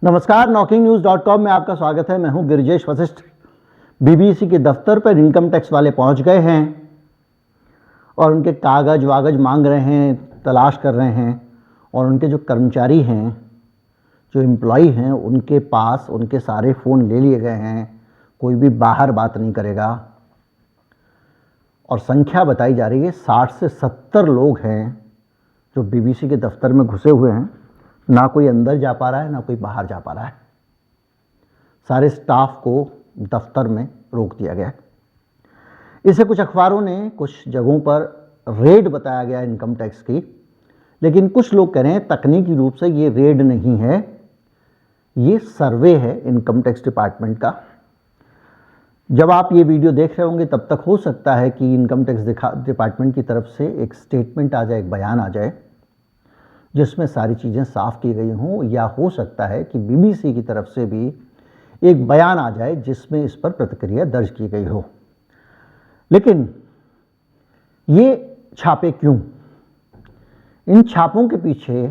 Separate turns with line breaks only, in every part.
नमस्कार, knocking-news.com में आपका स्वागत है। मैं हूं गिरिजेश वशिष्ठ। बीबीसी के दफ्तर पर इनकम टैक्स वाले पहुंच गए हैं और उनके कागज वागज मांग रहे हैं, तलाश कर रहे हैं। और उनके जो कर्मचारी हैं, जो एम्प्लॉई हैं, उनके पास उनके सारे फ़ोन ले लिए गए हैं। कोई भी बाहर बात नहीं करेगा। और संख्या बताई जा रही है 60 से 70 लोग हैं जो बीबीसी के दफ्तर में घुसे हुए हैं। ना कोई अंदर जा पा रहा है, ना कोई बाहर जा पा रहा है। सारे स्टाफ को दफ्तर में रोक दिया गया है। इसे कुछ अखबारों ने कुछ जगहों पर रेड बताया गया इनकम टैक्स की, लेकिन कुछ लोग कह रहे हैं तकनीकी रूप से ये रेड नहीं है, ये सर्वे है इनकम टैक्स डिपार्टमेंट का। जब आप ये वीडियो देख रहे होंगे तब तक हो सकता है कि इनकम टैक्स डिपार्टमेंट की तरफ से एक स्टेटमेंट आ जाए, एक बयान आ जाए जिसमें सारी चीज़ें साफ की गई हों, या हो सकता है कि बीबीसी की तरफ से भी एक बयान आ जाए जिसमें इस पर प्रतिक्रिया दर्ज की गई हो। लेकिन ये छापे क्यों? इन छापों के पीछे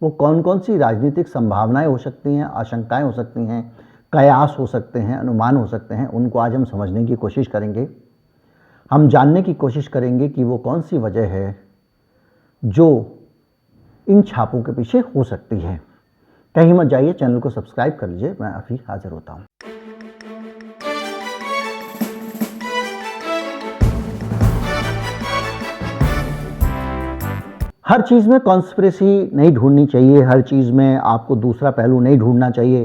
वो कौन कौन सी राजनीतिक संभावनाएं हो सकती हैं, आशंकाएं हो सकती हैं, कयास हो सकते हैं, अनुमान हो सकते हैं, उनको आज हम समझने की कोशिश करेंगे। हम जानने की कोशिश करेंगे कि वो कौन सी वजह है जो इन छापों के पीछे हो सकती है। कहीं मत जाइए, चैनल को सब्सक्राइब कर लीजिए, मैं अभी हाजिर होता हूं। हर चीज़ में कॉन्स्पिरेसी नहीं ढूंढनी चाहिए, हर चीज़ में आपको दूसरा पहलू नहीं ढूंढना चाहिए,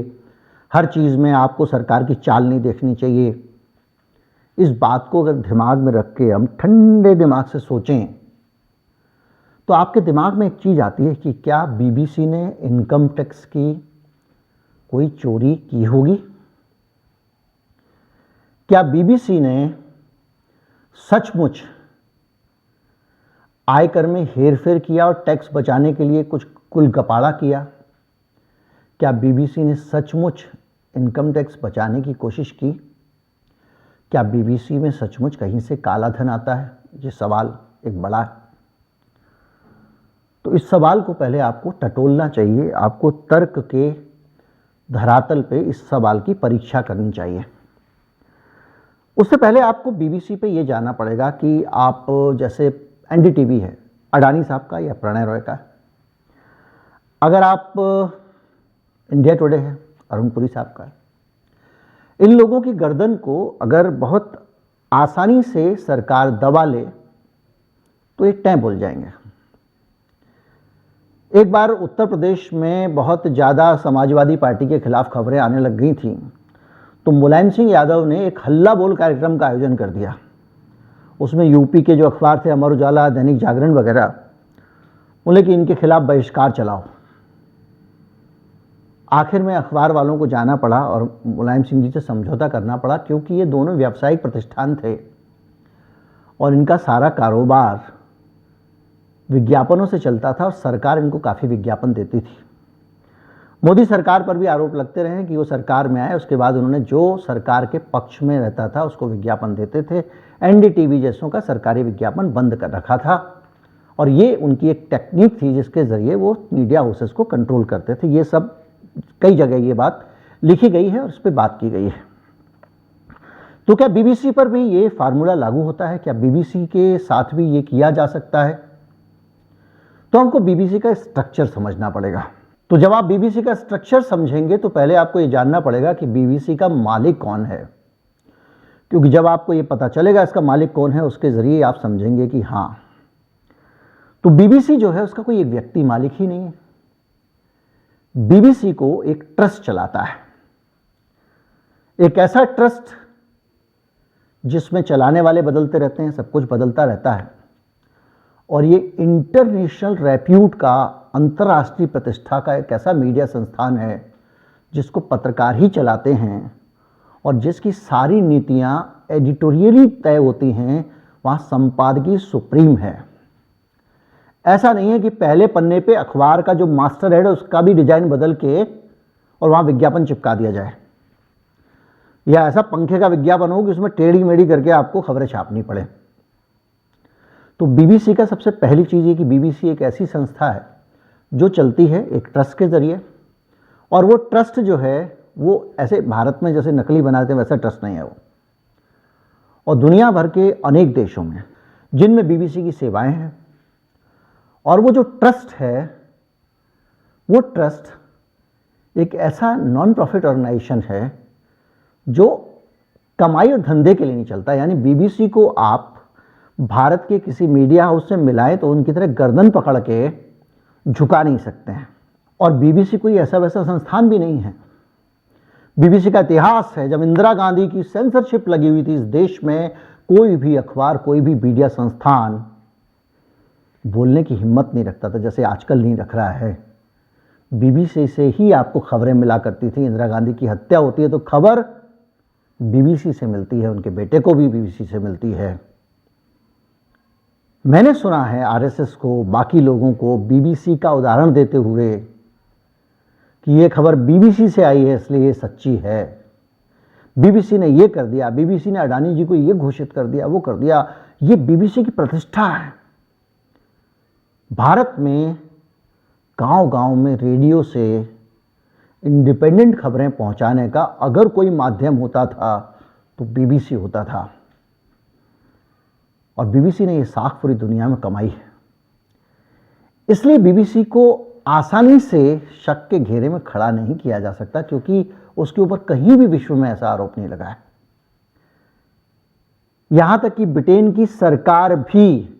हर चीज़ में आपको सरकार की चाल नहीं देखनी चाहिए। इस बात को अगर दिमाग में रख के हम ठंडे दिमाग से सोचें तो आपके दिमाग में एक चीज़ आती है कि क्या बीबीसी ने इनकम टैक्स की कोई चोरी की होगी? क्या बीबीसी ने सचमुच आयकर में हेरफेर किया और टैक्स बचाने के लिए कुछ कुलगपाड़ा किया? क्या बीबीसी ने सचमुच इनकम टैक्स बचाने की कोशिश की? क्या बीबीसी में सचमुच कहीं से काला धन आता है? ये सवाल एक बड़ा है। तो इस सवाल को पहले आपको टटोलना चाहिए, आपको तर्क के धरातल पे इस सवाल की परीक्षा करनी चाहिए। उससे पहले आपको बीबीसी पे ये जानना पड़ेगा कि आप जैसे एनडीटीवी है, अडानी साहब का या प्रणय रॉय का, अगर आप इंडिया टुडे है, अरुण पुरी साहब का, इन लोगों की गर्दन को अगर बहुत आसानी से सरकार दबा ले तो ये टैं बोल जाएंगे। एक बार उत्तर प्रदेश में बहुत ज़्यादा समाजवादी पार्टी के खिलाफ खबरें आने लग गई थीं, तो मुलायम सिंह यादव ने एक हल्ला बोल कार्यक्रम का आयोजन कर दिया। उसमें यूपी के जो अखबार थे, अमर उजाला, दैनिक जागरण वगैरह, बोले कि इनके खिलाफ बहिष्कार चलाओ। आखिर में अखबार वालों को जाना पड़ा और मुलायम सिंह जी से समझौता करना पड़ा, क्योंकि ये दोनों व्यावसायिक प्रतिष्ठान थे और इनका सारा कारोबार विज्ञापनों से चलता था और सरकार इनको काफ़ी विज्ञापन देती थी। मोदी सरकार पर भी आरोप लगते रहे कि वो सरकार में आए, उसके बाद उन्होंने जो सरकार के पक्ष में रहता था उसको विज्ञापन देते थे। एनडीटीवी जैसों का सरकारी विज्ञापन बंद कर रखा था और ये उनकी एक टेक्निक थी जिसके ज़रिए वो मीडिया हाउसेस को कंट्रोल करते थे। ये सब कई जगह ये बात लिखी गई है और उस पर बात की गई है। तो क्या बीबीसी पर भी ये फार्मूला लागू होता है? क्या बीबीसी के साथ भी ये किया जा सकता है? तो हमको बीबीसी का स्ट्रक्चर समझना पड़ेगा। तो जब आप बीबीसी का स्ट्रक्चर समझेंगे तो पहले आपको ये जानना पड़ेगा कि बीबीसी का मालिक कौन है, क्योंकि जब आपको ये पता चलेगा इसका मालिक कौन है, उसके ज़रिए आप समझेंगे कि हाँ, तो बीबीसी जो है उसका कोई एक व्यक्ति मालिक ही नहीं है। बीबीसी को एक ट्रस्ट चलाता है, एक ऐसा ट्रस्ट जिसमें चलाने वाले बदलते रहते हैं, सब कुछ बदलता रहता है। और ये इंटरनेशनल रेप्यूट का, अंतर्राष्ट्रीय प्रतिष्ठा का एक ऐसा मीडिया संस्थान है जिसको पत्रकार ही चलाते हैं और जिसकी सारी नीतियां एडिटोरियली तय होती हैं। वहाँ संपादकीय सुप्रीम है। ऐसा नहीं है कि पहले पन्ने पे अखबार का जो मास्टर हेड है उसका भी डिजाइन बदल के और वहाँ विज्ञापन चिपका दिया जाए, या ऐसा पंखे का विज्ञापन हो कि उसमें टेढ़ी मेढ़ी करके आपको खबरें छापनी पड़े। तो बीबीसी का सबसे पहली चीज़ है कि बीबीसी एक ऐसी संस्था है जो चलती है एक ट्रस्ट के ज़रिए और वो ट्रस्ट जो है वो ऐसे भारत में जैसे नकली बनाते हैं वैसा ट्रस्ट नहीं है वो। और दुनिया भर के अनेक देशों में जिनमें बीबीसी की सेवाएं हैं, और वो जो ट्रस्ट है वो ट्रस्ट एक ऐसा नॉन प्रॉफिट ऑर्गेनाइजेशन है जो कमाई और धंधे के लिए नहीं चलता। यानी बीबीसी को आप भारत के किसी मीडिया हाउस से मिलाएं तो उनकी तरह गर्दन पकड़ के झुका नहीं सकते हैं। और बीबीसी कोई ऐसा वैसा संस्थान भी नहीं है। बीबीसी का इतिहास है, जब इंदिरा गांधी की सेंसरशिप लगी हुई थी इस देश में, कोई भी अखबार, कोई भी मीडिया संस्थान बोलने की हिम्मत नहीं रखता था, जैसे आजकल नहीं रख रहा है। बीबीसी से ही आपको खबरें मिला करती थी। इंदिरा गांधी की हत्या होती है तो खबर बीबीसी से मिलती है, उनके बेटे को भी बीबीसी से मिलती है। मैंने सुना है आरएसएस को, बाकी लोगों को बीबीसी का उदाहरण देते हुए कि ये खबर बीबीसी से आई है इसलिए ये सच्ची है, बीबीसी ने ये कर दिया, बीबीसी ने अडानी जी को ये घोषित कर दिया, वो कर दिया। ये बीबीसी की प्रतिष्ठा है। भारत में गांव-गांव में रेडियो से इंडिपेंडेंट खबरें पहुंचाने का अगर कोई माध्यम होता था तो बीबीसी होता था। और बीबीसी ने ये साख पूरी दुनिया में कमाई है। इसलिए बीबीसी को आसानी से शक के घेरे में खड़ा नहीं किया जा सकता, क्योंकि उसके ऊपर कहीं भी विश्व में ऐसा आरोप नहीं लगा है। यहां तक कि ब्रिटेन की सरकार भी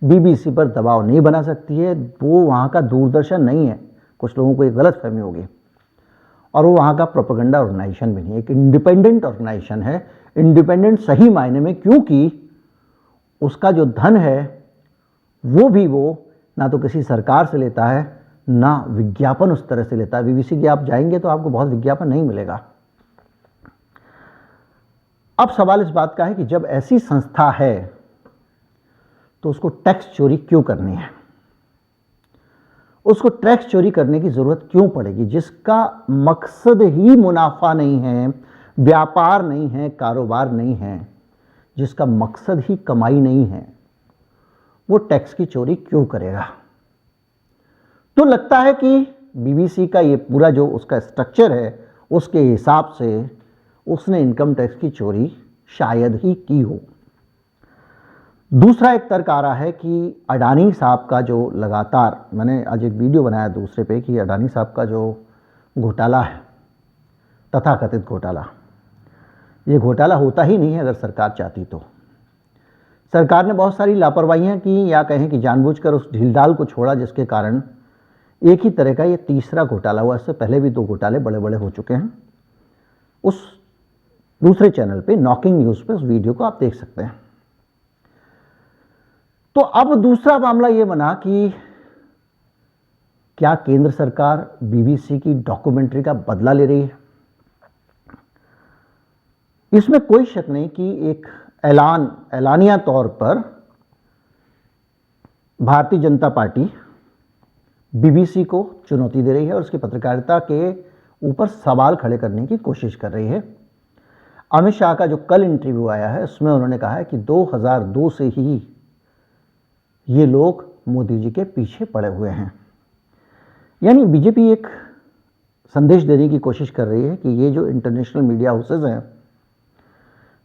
बीबीसी पर दबाव नहीं बना सकती है। वो वहां का दूरदर्शन नहीं है, कुछ लोगों को एक गलत फहमी होगी, और वो वहां का प्रोपेगेंडा ऑर्गेनाइजेशन भी नहीं है, एक इंडिपेंडेंट ऑर्गेनाइजेशन है। इंडिपेंडेंट सही मायने में, क्योंकि उसका जो धन है वो भी वो ना तो किसी सरकार से लेता है, ना विज्ञापन उस तरह से लेता है। बीबीसी के आप जाएंगे तो आपको बहुत विज्ञापन नहीं मिलेगा। अब सवाल इस बात का है कि जब ऐसी संस्था है तो उसको टैक्स चोरी क्यों करनी है, उसको टैक्स चोरी करने की जरूरत क्यों पड़ेगी, जिसका मकसद ही मुनाफा नहीं है, व्यापार नहीं है, कारोबार नहीं है, जिसका मकसद ही कमाई नहीं है, वो टैक्स की चोरी क्यों करेगा। तो लगता है कि बीबीसी का ये पूरा जो उसका स्ट्रक्चर है उसके हिसाब से उसने इनकम टैक्स की चोरी शायद ही की हो। दूसरा एक तर्क आ रहा है कि अडानी साहब का जो लगातार, मैंने आज एक वीडियो बनाया दूसरे पे, कि अडानी साहब का जो घोटाला है, तथाकथित घोटाला, ये घोटाला होता ही नहीं है अगर सरकार चाहती तो। सरकार ने बहुत सारी लापरवाहियां की, या कहें कि जानबूझकर उस ढीलडाल को छोड़ा, जिसके कारण एक ही तरह का ये तीसरा घोटाला हुआ। इससे पहले भी 2 घोटाले बड़े बड़े हो चुके हैं। उस दूसरे चैनल पे, नॉकिंग न्यूज़ पे, उस वीडियो को आप देख सकते हैं। तो अब दूसरा मामला ये बना कि क्या केंद्र सरकार बीबीसी की डॉक्यूमेंट्री का बदला ले रही है। इसमें कोई शक नहीं कि एक ऐलानिया तौर पर भारतीय जनता पार्टी बीबीसी को चुनौती दे रही है और उसकी पत्रकारिता के ऊपर सवाल खड़े करने की कोशिश कर रही है। अमित शाह का जो कल इंटरव्यू आया है उसमें उन्होंने कहा है कि 2002 से ही ये लोग मोदी जी के पीछे पड़े हुए हैं। यानी बीजेपी एक संदेश देने की कोशिश कर रही है कि ये जो इंटरनेशनल मीडिया हाउसेज हैं,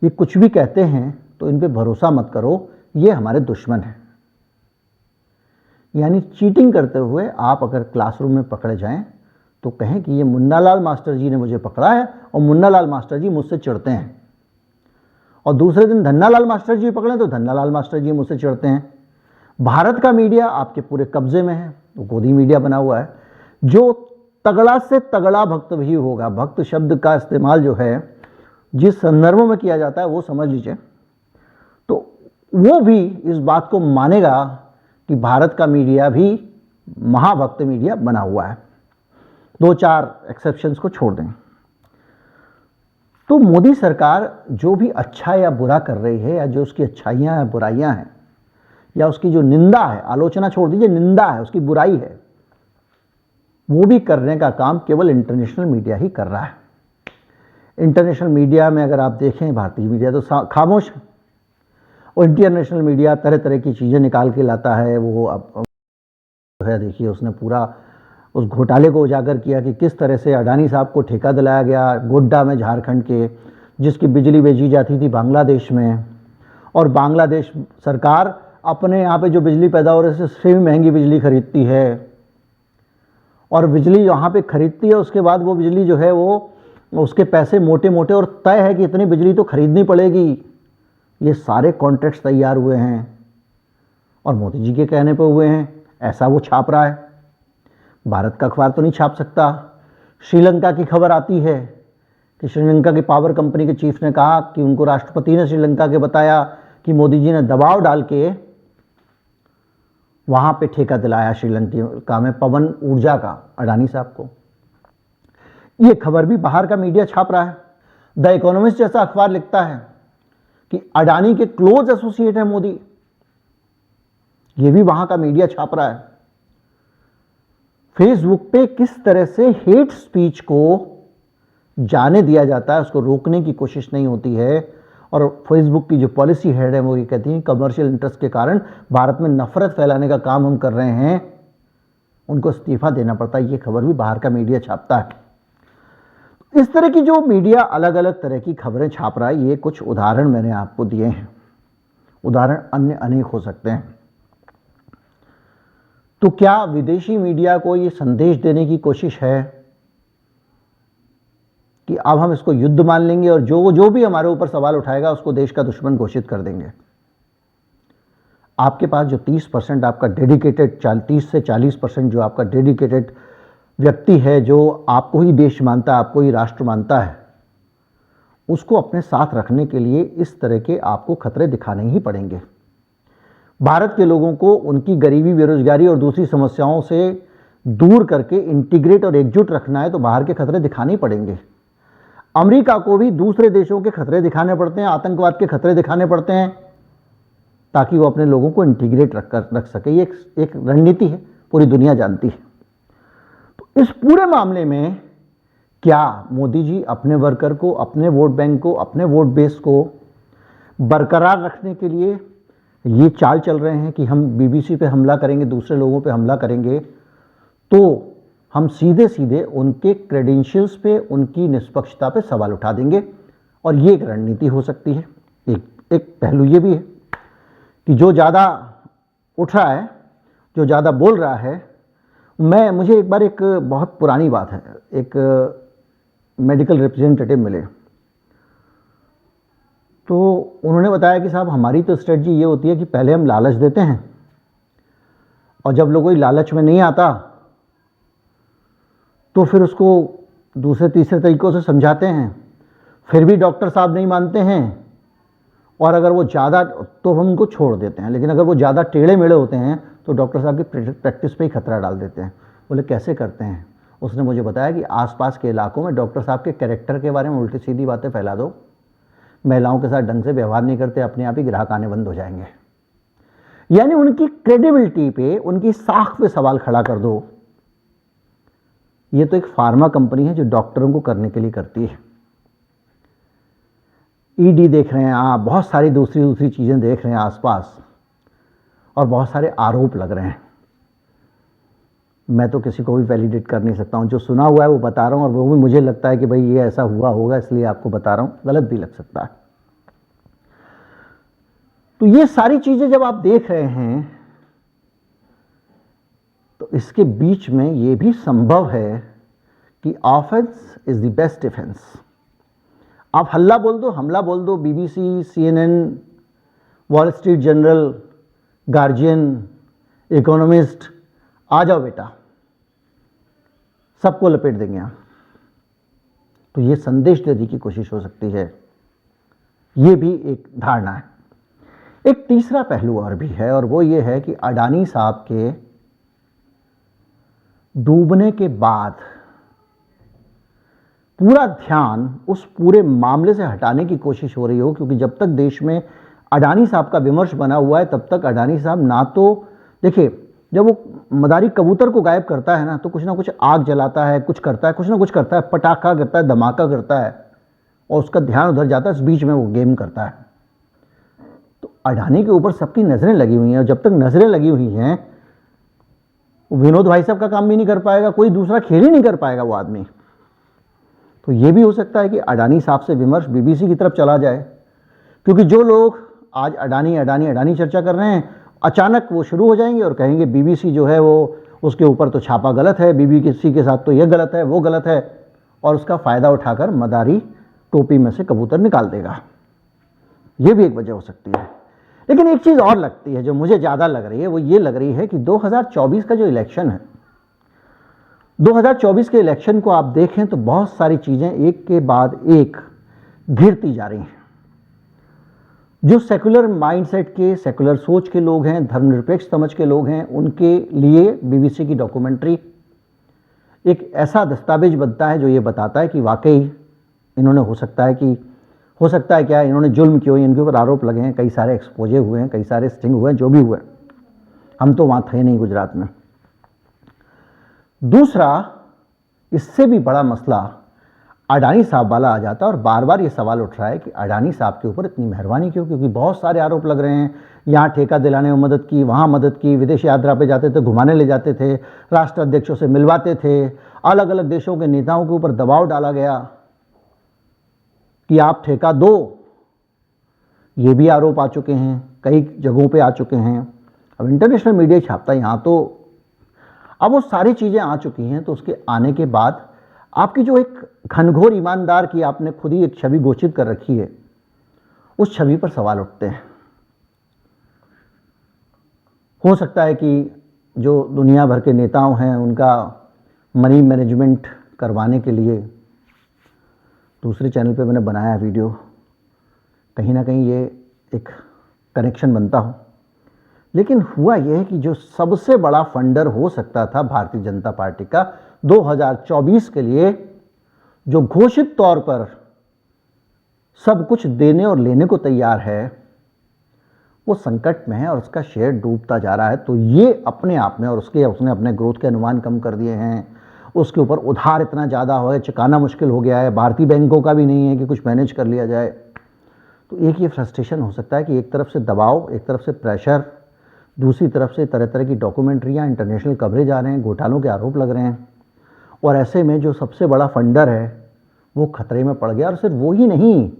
ये कुछ भी कहते हैं तो इन पे भरोसा मत करो, ये हमारे दुश्मन हैं। यानी चीटिंग करते हुए आप अगर क्लासरूम में पकड़े जाएं तो कहें कि ये मुन्नालाल मास्टर जी ने मुझे पकड़ा है और मुन्नालाल मास्टर जी मुझसे चिढ़ते हैं, और दूसरे दिन धन्नालाल मास्टर जी पकड़े तो धन्नालाल मास्टर जी मुझसे चिढ़ते हैं। भारत का मीडिया आपके पूरे कब्जे में है, वो गोदी मीडिया बना हुआ है। जो तगड़ा से तगड़ा भक्त भी होगा, भक्त शब्द का इस्तेमाल जो है जिस संदर्भों में किया जाता है वो समझ लीजिए, तो वो भी इस बात को मानेगा कि भारत का मीडिया भी महाभक्त मीडिया बना हुआ है, 2-4 एक्सेप्शंस को छोड़ दें। तो मोदी सरकार जो भी अच्छा या बुरा कर रही है, या जो उसकी अच्छाइयां हैं, बुराइयां हैं, या उसकी जो निंदा है, आलोचना छोड़ दीजिए, निंदा है, उसकी बुराई है, वो भी करने का काम केवल इंटरनेशनल मीडिया ही कर रहा है। इंटरनेशनल मीडिया में अगर आप देखें भारतीय मीडिया तो खामोश है, और इंटरनेशनल मीडिया तरह तरह की चीज़ें निकाल के लाता है। वो अब है, देखिए उसने पूरा उस घोटाले को उजागर किया कि किस तरह से अडानी साहब को ठेका दिलाया गया गोड्डा में झारखंड के, जिसकी बिजली बेची जाती थी बांग्लादेश में, और बांग्लादेश सरकार अपने यहाँ पे जो बिजली पैदा हो रही है उससे भी महंगी बिजली खरीदती है, और बिजली यहाँ पे खरीदती है उसके बाद वो बिजली जो है वो उसके पैसे मोटे मोटे, और तय है कि इतनी बिजली तो खरीदनी पड़ेगी। ये सारे कॉन्ट्रैक्ट्स तैयार हुए हैं और मोदी जी के कहने पे हुए हैं, ऐसा वो छाप रहा है। भारत का अखबार तो नहीं छाप सकता। श्रीलंका की खबर आती है कि श्रीलंका की पावर कंपनी के चीफ ने कहा कि उनको राष्ट्रपति ने श्रीलंका के बताया कि मोदी जी ने दबाव डाल के वहां पे ठेका दिलाया श्रीलंका में पवन ऊर्जा का अडानी साहब को। ये खबर भी बाहर का मीडिया छाप रहा है। द इकोनॉमिस्ट जैसा अखबार लिखता है कि अडानी के क्लोज एसोसिएट है मोदी, ये भी वहां का मीडिया छाप रहा है। फेसबुक पे किस तरह से हेट स्पीच को जाने दिया जाता है, उसको रोकने की कोशिश नहीं होती है। और फेसबुक की जो पॉलिसी हेड है वो ये कहती है कमर्शियल इंटरेस्ट के कारण भारत में नफरत फैलाने का काम हम कर रहे हैं, उनको इस्तीफा देना पड़ता है। ये खबर भी बाहर का मीडिया छापता है। इस तरह की जो मीडिया अलग अलग तरह की खबरें छाप रहा है, ये कुछ उदाहरण मैंने आपको दिए हैं। उदाहरण अन्य अनेक हो सकते हैं। तो क्या विदेशी मीडिया को ये संदेश देने की कोशिश है कि अब हम इसको युद्ध मान लेंगे और जो भी हमारे ऊपर सवाल उठाएगा उसको देश का दुश्मन घोषित कर देंगे? आपके पास जो 30% आपका डेडिकेटेड 30 से 40% जो आपका डेडिकेटेड व्यक्ति है, जो आपको ही देश मानता है, आपको ही राष्ट्र मानता है, उसको अपने साथ रखने के लिए इस तरह के आपको खतरे दिखाने ही पड़ेंगे। भारत के लोगों को उनकी गरीबी, बेरोजगारी और दूसरी समस्याओं से दूर करके इंटीग्रेट और एकजुट रखना है तो बाहर के खतरे दिखाने ही पड़ेंगे। अमेरिका को भी दूसरे देशों के खतरे दिखाने पड़ते हैं, आतंकवाद के खतरे दिखाने पड़ते हैं, ताकि वो अपने लोगों को इंटीग्रेट रख सके। ये एक रणनीति है, पूरी दुनिया जानती है। तो इस पूरे मामले में क्या मोदी जी अपने वर्कर को, अपने वोट बैंक को, अपने वोट बेस को बरकरार रखने के लिए ये चाल चल रहे हैं कि हम बीबीसी पे हमला करेंगे, दूसरे लोगों पे हमला करेंगे, तो हम सीधे सीधे उनके क्रेडेंशियल्स पे, उनकी निष्पक्षता पे सवाल उठा देंगे। और ये एक रणनीति हो सकती है। एक पहलू ये भी है कि जो ज़्यादा उठ रहा है, जो ज़्यादा बोल रहा है, मुझे एक बार एक बहुत पुरानी बात है, एक मेडिकल रिप्रेजेंटेटिव मिले, तो उन्होंने बताया कि साहब हमारी तो स्ट्रेटजी ये होती है कि पहले हम लालच देते हैं और जब लोग कोई लालच में नहीं आता तो फिर उसको दूसरे तीसरे तरीक़ों से समझाते हैं, फिर भी डॉक्टर साहब नहीं मानते हैं, और अगर वो ज़्यादा तो हम उनको छोड़ देते हैं, लेकिन अगर वो ज़्यादा टेढ़े मेढ़े होते हैं तो डॉक्टर साहब की प्रैक्टिस पे ही खतरा डाल देते हैं। बोले कैसे करते हैं? उसने मुझे बताया कि आसपास के इलाकों में डॉक्टर साहब के कैरेक्टर के बारे में उल्टी सीधी बातें फैला दो, महिलाओं के साथ ढंग से व्यवहार नहीं करते, अपने आप ही ग्राहक आने बंद हो जाएंगे। यानी उनकी क्रेडिबिलिटी पे, उनकी साख पे सवाल खड़ा कर दो। ये तो एक फार्मा कंपनी है जो डॉक्टरों को करने के लिए करती है। ईडी देख रहे हैं आप, बहुत सारी दूसरी चीज़ें देख रहे हैं आसपास, और बहुत सारे आरोप लग रहे हैं। मैं तो किसी को भी वैलिडेट कर नहीं सकता हूँ, जो सुना हुआ है वो बता रहा हूँ, और वो भी मुझे लगता है कि भाई ये ऐसा हुआ होगा इसलिए आपको बता रहा हूँ, गलत भी लग सकता है। तो ये सारी चीज़ें जब आप देख रहे हैं तो इसके बीच में ये भी संभव है कि offence is the best defence. आप हल्ला बोल दो, हमला बोल दो, BBC, CNN, Wall Street Journal, Guardian, Economist, आ जाओ बेटा, सबको लपेट देंगे आप। तो ये संदेश देने की कोशिश हो सकती है, ये भी एक धारणा है। एक तीसरा पहलू और भी है, और वो ये है कि अडानी साहब के डूबने के बाद पूरा ध्यान उस पूरे मामले से हटाने की कोशिश हो रही हो, क्योंकि जब तक देश में अडानी साहब का विमर्श बना हुआ है तब तक अडानी साहब ना तो, देखिए जब वो मदारी कबूतर को गायब करता है ना तो कुछ ना कुछ आग जलाता है, कुछ करता है, कुछ ना कुछ करता है, पटाखा करता है, धमाका करता है, और उसका ध्यान उधर जाता है, इस बीच में वो गेम करता है। तो अडानी के ऊपर सबकी नज़रें लगी हुई हैं, और जब तक नज़रें लगी हुई हैं विनोद भाई साहब का काम भी नहीं कर पाएगा, कोई दूसरा खेल ही नहीं कर पाएगा वो आदमी। तो ये भी हो सकता है कि अडानी साहब से विमर्श बीबीसी की तरफ चला जाए, क्योंकि जो लोग आज अडानी अडानी अडानी चर्चा कर रहे हैं, अचानक वो शुरू हो जाएंगे और कहेंगे बीबीसी जो है वो, उसके ऊपर तो छापा गलत है, बीबीसी के साथ तो ये गलत है, वो गलत है, और उसका फ़ायदा उठाकर मदारी टोपी में से कबूतर निकाल देगा। ये भी एक वजह हो सकती है। लेकिन एक चीज़ और लगती है जो मुझे ज़्यादा लग रही है, वो ये लग रही है कि 2024 का जो इलेक्शन है, 2024 के इलेक्शन को आप देखें तो बहुत सारी चीज़ें एक के बाद एक घिरती जा रही हैं। जो सेकुलर माइंडसेट के, सेकुलर सोच के लोग हैं, धर्मनिरपेक्ष समझ के लोग हैं, उनके लिए बीबीसी की डॉक्यूमेंट्री एक ऐसा दस्तावेज बनता है जो ये बताता है कि वाकई इन्होंने हो सकता है क्या, इन्होंने जुल्म किए, इनके ऊपर आरोप लगे हैं, कई सारे एक्सपोजे हुए हैं, कई सारे स्टिंग हुए हैं, जो भी हुए, हम तो वहाँ थे नहीं गुजरात में। दूसरा, इससे भी बड़ा मसला अडानी साहब वाला आ जाता है, और बार बार ये सवाल उठ रहा है कि अडानी साहब के ऊपर इतनी मेहरबानी क्यों, क्योंकि बहुत सारे आरोप लग रहे हैं, यहाँ ठेका दिलाने में मदद की, वहाँ मदद की, विदेश यात्रा पे जाते थे, घुमाने ले जाते थे, राष्ट्राध्यक्षों से मिलवाते थे, अलग अलग देशों के नेताओं के ऊपर दबाव डाला गया कि आप ठेका दो। ये भी आरोप आ चुके हैं, कई जगहों पे आ चुके हैं। अब इंटरनेशनल मीडिया छापता है यहाँ, तो अब वो सारी चीज़ें आ चुकी हैं, तो उसके आने के बाद आपकी जो एक घनघोर ईमानदार की आपने खुद ही एक छवि घोषित कर रखी है, उस छवि पर सवाल उठते हैं। हो सकता है कि जो दुनिया भर के नेताओं हैं, उनका मनी मैनेजमेंट करवाने के लिए दूसरे चैनल पे मैंने बनाया वीडियो, कहीं ना कहीं ये एक कनेक्शन बनता हो। लेकिन हुआ यह है कि जो सबसे बड़ा फंडर हो सकता था भारतीय जनता पार्टी का 2024 के लिए, जो घोषित तौर पर सब कुछ देने और लेने को तैयार है, वो संकट में है और उसका शेयर डूबता जा रहा है। तो ये अपने आप में, और उसने अपने ग्रोथ के अनुमान कम कर दिए हैं, उसके ऊपर उधार इतना ज़्यादा हो गया, चुकाना मुश्किल हो गया है, भारतीय बैंकों का भी नहीं है कि कुछ मैनेज कर लिया जाए। तो एक ये फ्रस्ट्रेशन हो सकता है कि एक तरफ से दबाव, एक तरफ से प्रेशर, दूसरी तरफ से तरह तरह की डॉक्यूमेंट्रियाँ, इंटरनेशनल कवरेज आ रहे हैं, घोटालों के आरोप लग रहे हैं, और ऐसे में जो सबसे बड़ा फंडर है वो खतरे में पड़ गया। और सिर्फ वो ही नहीं,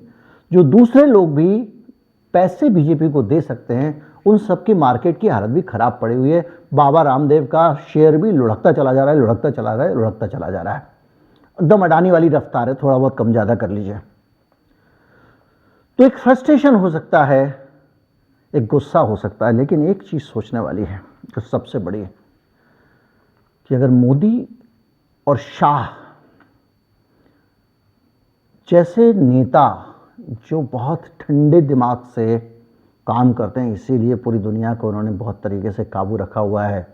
जो दूसरे लोग भी पैसे बीजेपी को दे सकते हैं, उन सब की मार्केट की हालत भी खराब पड़ी हुई है। बाबा रामदेव का शेयर भी लुढ़कता चला जा रहा है, लुढ़कता चला जा रहा है। एकदम अडानी वाली रफ्तार है, थोड़ा बहुत कम ज़्यादा कर लीजिए। तो एक फ्रस्ट्रेशन हो सकता है, एक गुस्सा हो सकता है, लेकिन एक चीज़ सोचने वाली है जो सबसे बड़ी है कि अगर मोदी और शाह जैसे नेता जो बहुत ठंडे दिमाग से काम करते हैं, इसीलिए पूरी दुनिया को उन्होंने बहुत तरीके से काबू रखा हुआ है।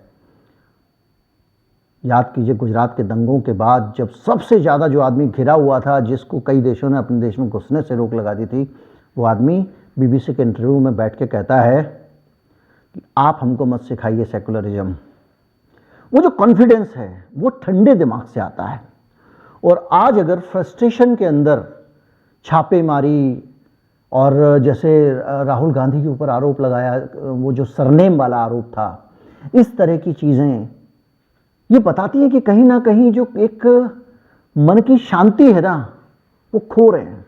याद कीजिए गुजरात के दंगों के बाद जब सबसे ज़्यादा जो आदमी घिरा हुआ था, जिसको कई देशों ने अपने देश में घुसने से रोक लगा दी थी, वो आदमी बीबीसी के इंटरव्यू में बैठ के कहता है कि आप हमको मत सिखाइए सेकुलरिज्म। वो जो कॉन्फिडेंस है वो ठंडे दिमाग से आता है। और आज अगर फ्रस्ट्रेशन के अंदर छापेमारी, और जैसे राहुल गांधी के ऊपर आरोप लगाया, वो जो सरनेम वाला आरोप था, इस तरह की चीज़ें ये बताती हैं कि कहीं ना कहीं जो एक मन की शांति है ना, वो खो रहे हैं।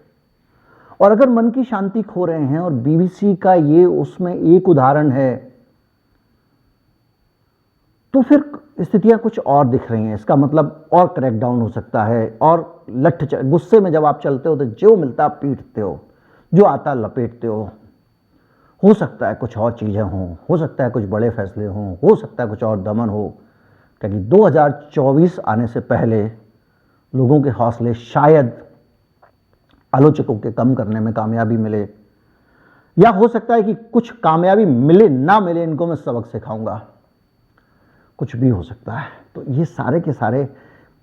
और अगर मन की शांति खो रहे हैं, और बीबीसी का ये उसमें एक उदाहरण है, तो फिर स्थितियां कुछ और दिख रही हैं। इसका मतलब और क्रैकडाउन हो सकता है, और गुस्से में जब आप चलते हो तो जो मिलता आप पीटते हो, जो आता लपेटते हो सकता है कुछ और चीज़ें हों, हो सकता है कुछ बड़े फैसले हों, हो सकता है कुछ और दमन हो, क्योंकि 2024 आने से पहले लोगों के हौसले शायद आलोचकों के कम करने में कामयाबी मिले, या हो सकता है कि कुछ कामयाबी मिले ना मिले, इनको मैं सबक सिखाऊंगा, कुछ भी हो सकता है। तो ये सारे के सारे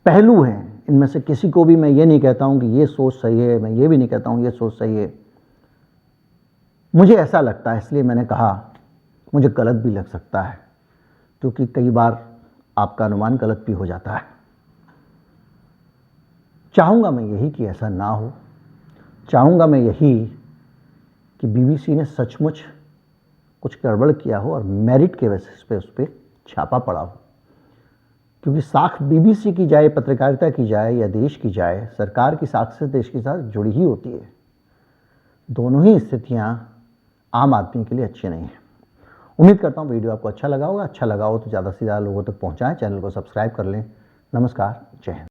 पहलू हैं, इनमें से किसी को भी मैं ये नहीं कहता हूँ कि ये सोच सही है, मैं ये भी नहीं कहता हूँ ये सोच सही है। मुझे ऐसा लगता है, इसलिए मैंने कहा मुझे गलत भी लग सकता है, क्योंकि कई बार आपका अनुमान गलत भी हो जाता है। चाहूँगा मैं यही कि ऐसा ना हो, चाहूँगा मैं यही कि बीबीसी ने सचमुच कुछ गड़बड़ किया हो और मेरिट के बेसिस पे उस पर छापा पड़ा हो। क्योंकि साख बीबीसी की जाए, पत्रकारिता की जाए या देश की जाए, सरकार की साख से देश के साथ जुड़ी ही होती है। दोनों ही स्थितियां आम आदमी के लिए अच्छी नहीं है। उम्मीद करता हूँ वीडियो आपको अच्छा लगा होगा। अच्छा लगा हो तो ज़्यादा से ज़्यादा लोगों तक पहुँचाएं, चैनल को सब्सक्राइब कर लें। नमस्कार, जय हिंद।